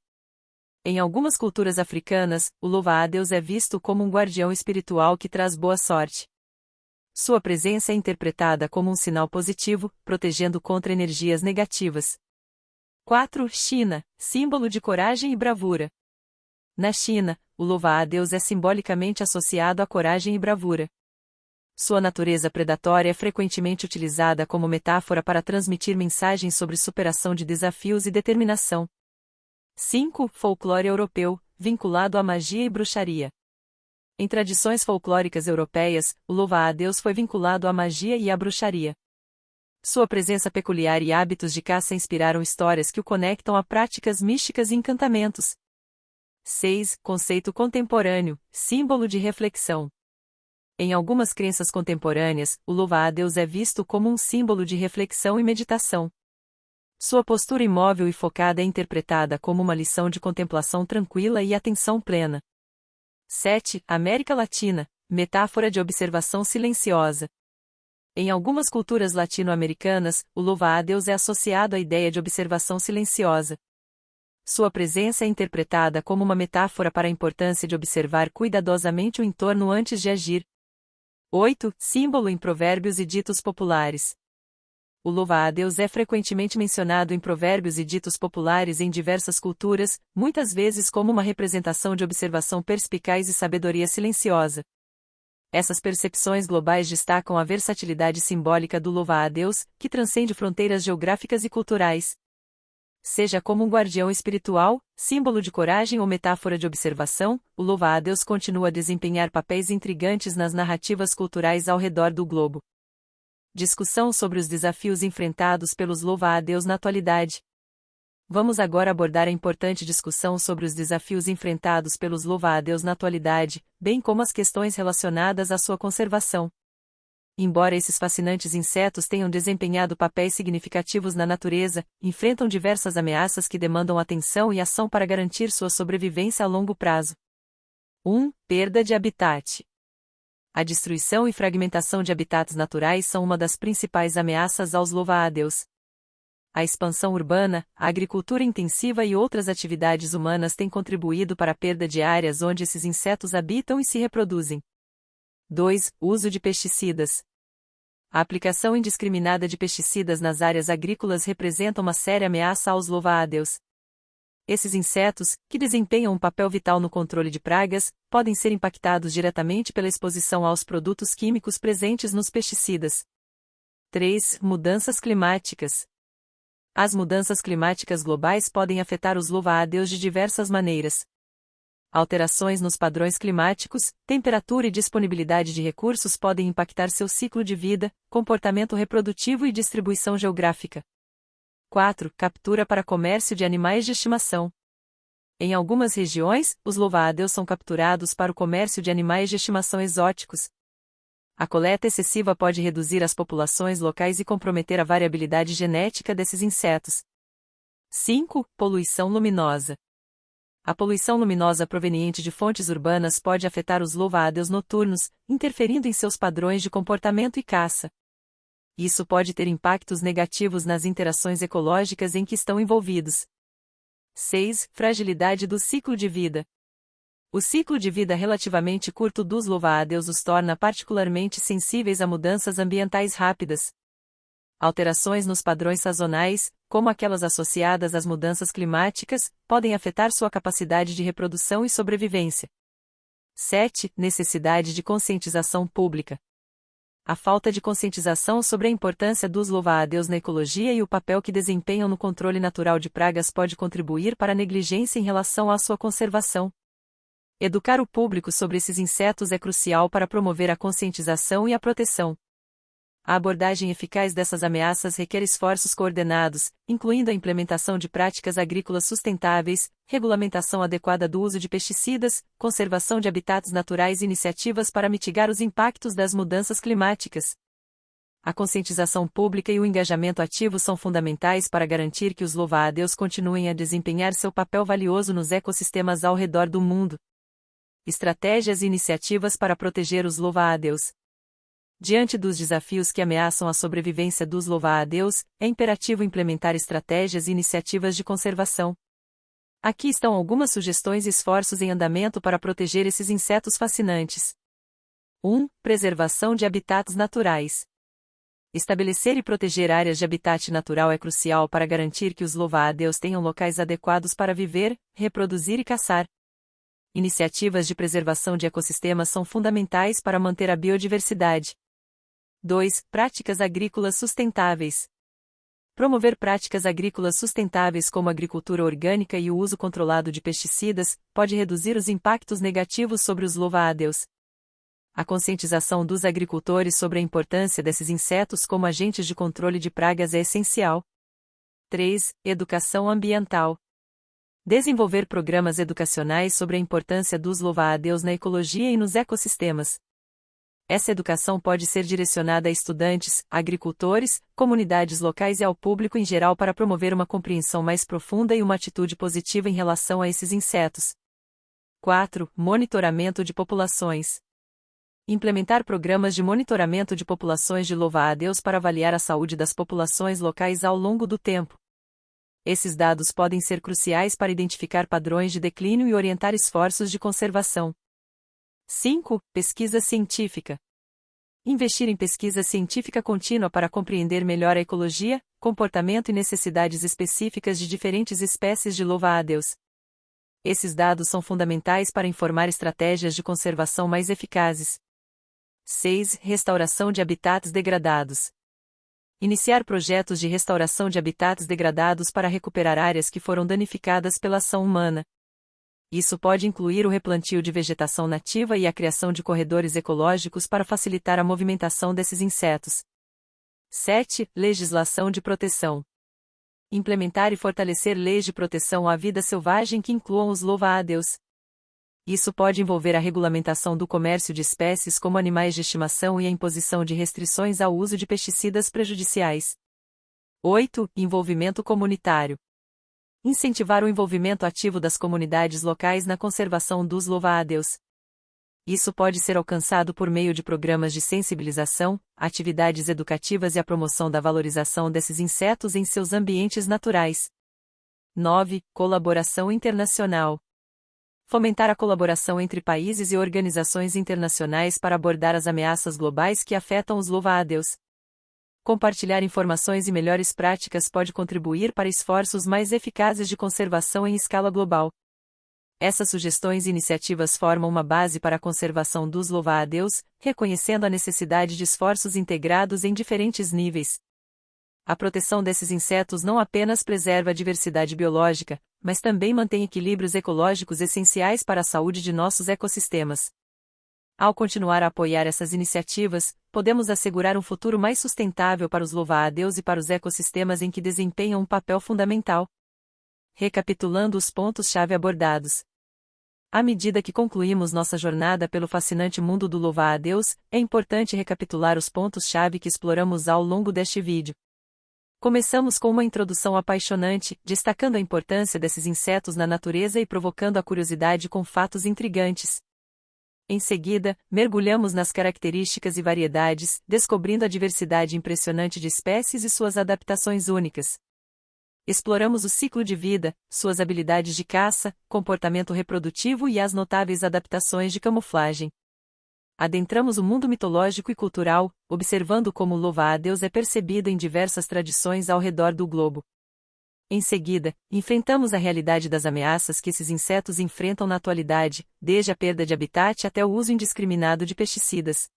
S1: Em algumas culturas africanas, o louva-a-Deus é visto como um guardião espiritual que traz boa sorte. Sua presença é interpretada como um sinal positivo, protegendo contra energias negativas. 4. China, símbolo de coragem e bravura. Na China, o louva-a-Deus é simbolicamente associado à coragem e bravura. Sua natureza predatória é frequentemente utilizada como metáfora para transmitir mensagens sobre superação de desafios e determinação. 5. Folclore europeu, vinculado à magia e bruxaria. Em tradições folclóricas europeias, o louva-a-Deus foi vinculado à magia e à bruxaria. Sua presença peculiar e hábitos de caça inspiraram histórias que o conectam a práticas místicas e encantamentos. 6. Conceito contemporâneo, símbolo de reflexão. Em algumas crenças contemporâneas, o louva-a-Deus é visto como um símbolo de reflexão e meditação. Sua postura imóvel e focada é interpretada como uma lição de contemplação tranquila e atenção plena. 7. América Latina, metáfora de observação silenciosa. Em algumas culturas latino-americanas, o louva-a-Deus é associado à ideia de observação silenciosa. Sua presença é interpretada como uma metáfora para a importância de observar cuidadosamente o entorno antes de agir. 8. Símbolo em provérbios e ditos populares. O louva-a-Deus é frequentemente mencionado em provérbios e ditos populares em diversas culturas, muitas vezes como uma representação de observação perspicaz e sabedoria silenciosa. Essas percepções globais destacam a versatilidade simbólica do louva-a-Deus, que transcende fronteiras geográficas e culturais. Seja como um guardião espiritual, símbolo de coragem ou metáfora de observação, o louva-a-Deus continua a desempenhar papéis intrigantes nas narrativas culturais ao redor do globo. Discussão sobre os desafios enfrentados pelos louva-a-Deus na atualidade. Vamos agora abordar a importante discussão sobre os desafios enfrentados pelos louva-a-Deus na atualidade, bem como as questões relacionadas à sua conservação. Embora esses fascinantes insetos tenham desempenhado papéis significativos na natureza, enfrentam diversas ameaças que demandam atenção e ação para garantir sua sobrevivência a longo prazo. 1. Perda de habitat. A destruição e fragmentação de habitats naturais são uma das principais ameaças aos louva-a-Deus. A expansão urbana, a agricultura intensiva e outras atividades humanas têm contribuído para a perda de áreas onde esses insetos habitam e se reproduzem. 2. Uso de pesticidas. A aplicação indiscriminada de pesticidas nas áreas agrícolas representa uma séria ameaça aos louva-a-Deus. Esses insetos, que desempenham um papel vital no controle de pragas, podem ser impactados diretamente pela exposição aos produtos químicos presentes nos pesticidas. 3. Mudanças climáticas. As mudanças climáticas globais podem afetar os louva-a-Deus de diversas maneiras. Alterações nos padrões climáticos, temperatura e disponibilidade de recursos podem impactar seu ciclo de vida, comportamento reprodutivo e distribuição geográfica. 4. Captura para comércio de animais de estimação. Em algumas regiões, os louva-a-Deus são capturados para o comércio de animais de estimação exóticos. A coleta excessiva pode reduzir as populações locais e comprometer a variabilidade genética desses insetos. 5. Poluição luminosa. A poluição luminosa proveniente de fontes urbanas pode afetar os louva-a-Deus noturnos, interferindo em seus padrões de comportamento e caça. Isso pode ter impactos negativos nas interações ecológicas em que estão envolvidos. 6. Fragilidade do ciclo de vida. O ciclo de vida relativamente curto dos louva-a-Deus os torna particularmente sensíveis a mudanças ambientais rápidas. Alterações nos padrões sazonais, como aquelas associadas às mudanças climáticas, podem afetar sua capacidade de reprodução e sobrevivência. 7. Necessidade de conscientização pública. A falta de conscientização sobre a importância dos louva-a-Deus na ecologia e o papel que desempenham no controle natural de pragas pode contribuir para a negligência em relação à sua conservação. Educar o público sobre esses insetos é crucial para promover a conscientização e a proteção. A abordagem eficaz dessas ameaças requer esforços coordenados, incluindo a implementação de práticas agrícolas sustentáveis, regulamentação adequada do uso de pesticidas, conservação de habitats naturais e iniciativas para mitigar os impactos das mudanças climáticas. A conscientização pública e o engajamento ativo são fundamentais para garantir que os louva-a-Deus continuem a desempenhar seu papel valioso nos ecossistemas ao redor do mundo. Estratégias e iniciativas para proteger os louva-a-Deus. Diante dos desafios que ameaçam a sobrevivência dos louva-a-Deus, é imperativo implementar estratégias e iniciativas de conservação. Aqui estão algumas sugestões e esforços em andamento para proteger esses insetos fascinantes. 1. Preservação de habitats naturais. Estabelecer e proteger áreas de habitat natural é crucial para garantir que os louva-a-Deus tenham locais adequados para viver, reproduzir e caçar. Iniciativas de preservação de ecossistemas são fundamentais para manter a biodiversidade. 2. Práticas agrícolas sustentáveis. Promover práticas agrícolas sustentáveis como a agricultura orgânica e o uso controlado de pesticidas pode reduzir os impactos negativos sobre os louva-a-Deus. A conscientização dos agricultores sobre a importância desses insetos como agentes de controle de pragas é essencial. 3. Educação ambiental. Desenvolver programas educacionais sobre a importância dos louva-a-Deus na ecologia e nos ecossistemas. Essa educação pode ser direcionada a estudantes, agricultores, comunidades locais e ao público em geral para promover uma compreensão mais profunda e uma atitude positiva em relação a esses insetos. 4. Monitoramento de populações. Implementar programas de monitoramento de populações de louva-a-Deus para avaliar a saúde das populações locais ao longo do tempo. Esses dados podem ser cruciais para identificar padrões de declínio e orientar esforços de conservação. 5. Pesquisa científica. Investir em pesquisa científica contínua para compreender melhor a ecologia, comportamento e necessidades específicas de diferentes espécies de louva-a-Deus. Esses dados são fundamentais para informar estratégias de conservação mais eficazes. 6. Restauração de habitats degradados. Iniciar projetos de restauração de habitats degradados para recuperar áreas que foram danificadas pela ação humana. Isso pode incluir o replantio de vegetação nativa e a criação de corredores ecológicos para facilitar a movimentação desses insetos. 7. Legislação de proteção. Implementar e fortalecer leis de proteção à vida selvagem que incluam os louva-a-Deus. Isso pode envolver a regulamentação do comércio de espécies como animais de estimação e a imposição de restrições ao uso de pesticidas prejudiciais. 8. Envolvimento comunitário. Incentivar o envolvimento ativo das comunidades locais na conservação dos louva-a-Deus. Isso pode ser alcançado por meio de programas de sensibilização, atividades educativas e a promoção da valorização desses insetos em seus ambientes naturais. 9. Colaboração internacional. Fomentar a colaboração entre países e organizações internacionais para abordar as ameaças globais que afetam os louva-a-Deus. Compartilhar informações e melhores práticas pode contribuir para esforços mais eficazes de conservação em escala global. Essas sugestões e iniciativas formam uma base para a conservação dos louva-a-Deus, reconhecendo a necessidade de esforços integrados em diferentes níveis. A proteção desses insetos não apenas preserva a diversidade biológica, mas também mantém equilíbrios ecológicos essenciais para a saúde de nossos ecossistemas. Ao continuar a apoiar essas iniciativas, podemos assegurar um futuro mais sustentável para os louva-a-Deus e para os ecossistemas em que desempenham um papel fundamental. Recapitulando os pontos-chave abordados. À medida que concluímos nossa jornada pelo fascinante mundo do louva-a-Deus, é importante recapitular os pontos-chave que exploramos ao longo deste vídeo. Começamos com uma introdução apaixonante, destacando a importância desses insetos na natureza e provocando a curiosidade com fatos intrigantes. Em seguida, mergulhamos nas características e variedades, descobrindo a diversidade impressionante de espécies e suas adaptações únicas. Exploramos o ciclo de vida, suas habilidades de caça, comportamento reprodutivo e as notáveis adaptações de camuflagem. Adentramos o mundo mitológico e cultural, observando como o louva-a-Deus é percebido em diversas tradições ao redor do globo. Em seguida, enfrentamos a realidade das ameaças que esses insetos enfrentam na atualidade, desde a perda de habitat até o uso indiscriminado de pesticidas.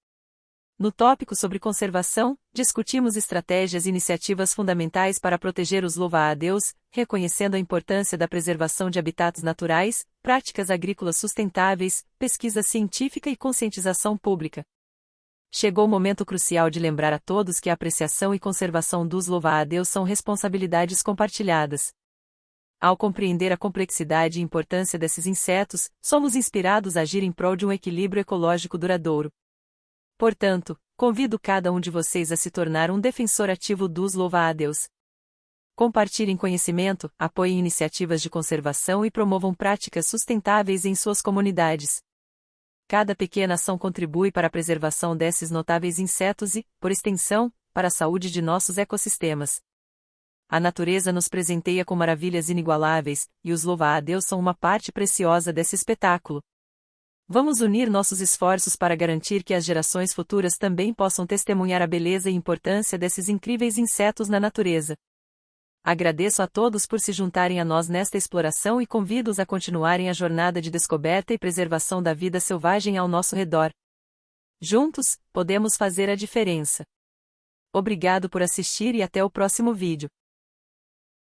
S1: No tópico sobre conservação, discutimos estratégias e iniciativas fundamentais para proteger os louva-a-Deus, reconhecendo a importância da preservação de habitats naturais, práticas agrícolas sustentáveis, pesquisa científica e conscientização pública. Chegou o momento crucial de lembrar a todos que a apreciação e conservação dos louva-a-Deus são responsabilidades compartilhadas. Ao compreender a complexidade e importância desses insetos, somos inspirados a agir em prol de um equilíbrio ecológico duradouro. Portanto, convido cada um de vocês a se tornar um defensor ativo dos louva-a-Deus. Compartilhem conhecimento, apoiem iniciativas de conservação e promovam práticas sustentáveis em suas comunidades. Cada pequena ação contribui para a preservação desses notáveis insetos e, por extensão, para a saúde de nossos ecossistemas. A natureza nos presenteia com maravilhas inigualáveis, e os louva-a-Deus são uma parte preciosa desse espetáculo. Vamos unir nossos esforços para garantir que as gerações futuras também possam testemunhar a beleza e importância desses incríveis insetos na natureza. Agradeço a todos por se juntarem a nós nesta exploração e convido-os a continuarem a jornada de descoberta e preservação da vida selvagem ao nosso redor. Juntos, podemos fazer a diferença. Obrigado por assistir e até o próximo vídeo.